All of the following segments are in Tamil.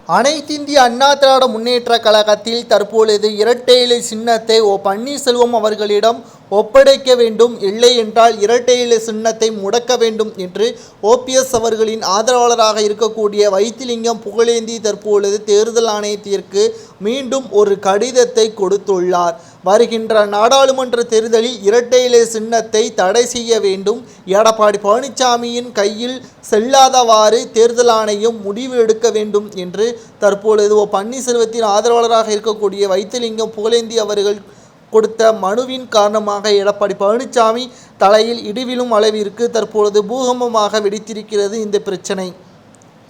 அனைத்திந்திய அண்ணா திராவிட முன்னேற்றக் கழகத்தில் தற்பொழுது இரட்டை இலை சின்னத்தை பன்னீர்செல்வம் அவர்களிடம் ஒப்படைக்க வேண்டும், இல்லை என்றால் இரட்டை இலை சின்னத்தை முடக்க வேண்டும் என்று ஓபிஎஸ் அவர்களின் ஆதரவாளராக இருக்கக்கூடிய வைத்திலிங்கம் புகழேந்தி தற்பொழுது தேர்தல் ஆணையத்திற்கு மீண்டும் ஒரு கடிதத்தை கொடுத்துள்ளார். வருகின்ற நாடாளுமன்ற தேர்தலில் இரட்டை இலை சின்னத்தை தடை செய்ய வேண்டும், எடப்பாடி பழனிசாமியின் கையில் செல்லாதவாறு தேர்தல் ஆணையம் முடிவு எடுக்க வேண்டும் என்று தற்பொழுது பன்னீர்செல்வத்தின் ஆதரவாளராக இருக்கக்கூடிய வைத்திலிங்கம் புகழேந்தி அவர்கள் கொடுத்த மனுவின் காரணமாக எடப்பாடி பழனிசாமி தலையில் இடிவிழும் அளவிற்கு தற்பொழுது பூகம்பமாக வெடித்திருக்கிறது இந்த பிரச்சனை.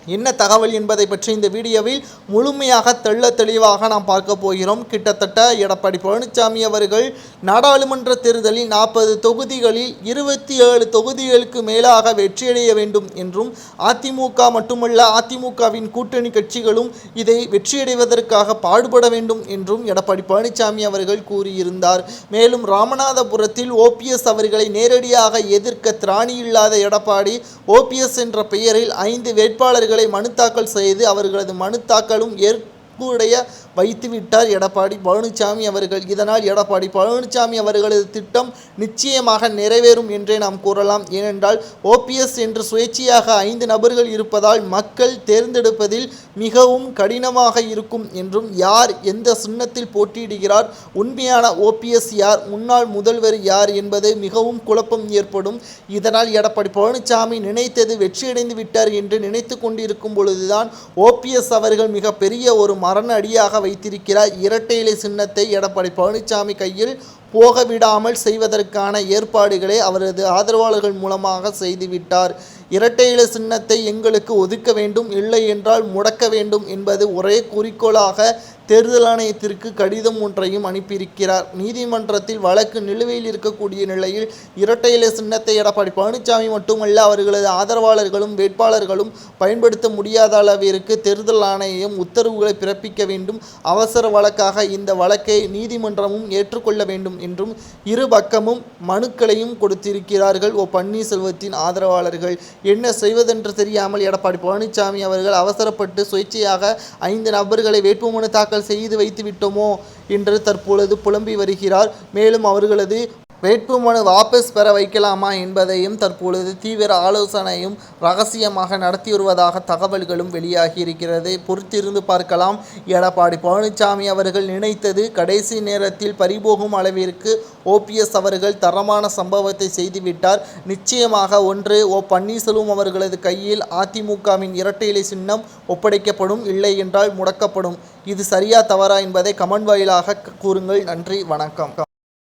என்ன தகவல் என்பதை பற்றி இந்த வீடியோவில் முழுமையாக தெளிவாக நாம் பார்க்க போகிறோம். கிட்டத்தட்ட எடப்பாடி பழனிசாமி அவர்கள் நாடாளுமன்ற தேர்தலில் 40 தொகுதிகளில் 27 தொகுதிகளுக்கு மேலாக வெற்றியடைய வேண்டும் என்றும், அதிமுக மட்டுமல்ல அதிமுகவின் கூட்டணி கட்சிகளும் இதை வெற்றியடைவதற்காக பாடுபட வேண்டும் என்றும் எடப்பாடி பழனிசாமி அவர்கள் கூறியிருந்தார். மேலும் ராமநாதபுரத்தில் ஓபிஎஸ் அவர்களை நேரடியாக எதிர்க்க திராணி இல்லாத எடப்பாடி ஓபிஎஸ் என்ற பெயரில் 5 வேட்பாளர்கள் மனு தாக்கல் செய்து அவர்களது மனு தாக்கலும் ஏற்புடைய வைத்துவிட்டார் எடப்பாடி பழனிசாமி அவர்கள். இதனால் எடப்பாடி பழனிசாமி அவர்களது திட்டம் நிச்சயமாக நிறைவேறும் என்றே நாம் கூறலாம். ஏனென்றால் ஓபிஎஸ் என்று சுயேட்சையாக 5 நபர்கள் இருப்பதால் மக்கள் தேர்ந்தெடுப்பதில் மிகவும் கடினமாக இருக்கும் என்றும், யார் எந்த சின்னத்தில் போட்டியிடுகிறார், உண்மையான ஓபிஎஸ் யார், முன்னாள் முதல்வர் யார் என்பது மிகவும் குழப்பம் ஏற்படும். இதனால் எடப்பாடி பழனிசாமி நினைத்தது வெற்றியடைந்து விட்டார் என்று நினைத்து கொண்டிருக்கும் பொழுதுதான் ஓபிஎஸ் அவர்கள் மிகப்பெரிய ஒரு மரண அடியாக வைத்திருக்கிறார். இரட்டை இலை சின்னத்தை எடப்பாடி பழனிசாமி கையில் போக விடாமல் செய்வதற்கான ஏற்பாடுகளை அவரது ஆதரவாளர்கள் மூலமாக செய்துவிட்டார். இரட்டை இலை சின்னத்தை எங்களுக்கு ஒதுக்க வேண்டும், இல்லை என்றால் முடக்க வேண்டும் என்பது ஒரே குறிக்கோளாக தேர்தல் ஆணையத்திற்கு கடிதம் ஒன்றையும் அனுப்பியிருக்கிறார். நீதிமன்றத்தில் வழக்கு நிலுவையில் இருக்கக்கூடிய நிலையில் இரட்டை இலை சின்னத்தை எடப்பாடி பழனிசாமி மட்டுமல்ல அவர்களது ஆதரவாளர்களும் வேட்பாளர்களும் பயன்படுத்த முடியாத அளவிற்கு தேர்தல் ஆணையம் உத்தரவுகளை பிறப்பிக்க வேண்டும். அவசர வழக்காக இந்த வழக்கை நீதிமன்றமும் ஏற்றுக்கொள்ள வேண்டும் என்றும் இரு பக்கமும் மனுக்களையும் கொடுத்திருக்கிறார்கள் பன்னீர்செல்வத்தின் ஆதரவாளர்கள். என்ன செய்வதென்று தெரியாமல் எடப்பாடி பழனிசாமி அவர்கள் அவசரப்பட்டு சுயேட்சையாக 5 நபர்களை வேட்புமனு தாக்கல் செய்து வைத்து விட்டோமோ என்று தற்பொழுது புலம்பி வருகிறார். மேலும் அவர்களது வேட்புமனு வாபஸ் பெற வைக்கலாமா என்பதையும் தற்பொழுது தீவிர ஆலோசனையும் ரகசியமாக நடத்தி வருவதாக தகவல்களும் வெளியாகி இருக்கிறது. பொறுத்திருந்து பார்க்கலாம். எடப்பாடி பழனிசாமி அவர்கள் நினைத்தது கடைசி நேரத்தில் பறிபோகும் அளவிற்கு ஓபிஎஸ் அவர்கள் தரமான சம்பவத்தை செய்துவிட்டார். நிச்சயமாக ஒன்று பன்னீர்செல்வம் அவர்களது கையில் அதிமுகவின் இரட்டை இலை சின்னம் ஒப்படைக்கப்படும், இல்லை என்றால் முடக்கப்படும். இது சரியா தவறா என்பதை கமெண்ட் வாயிலாக கூறுங்கள். நன்றி, வணக்கம்.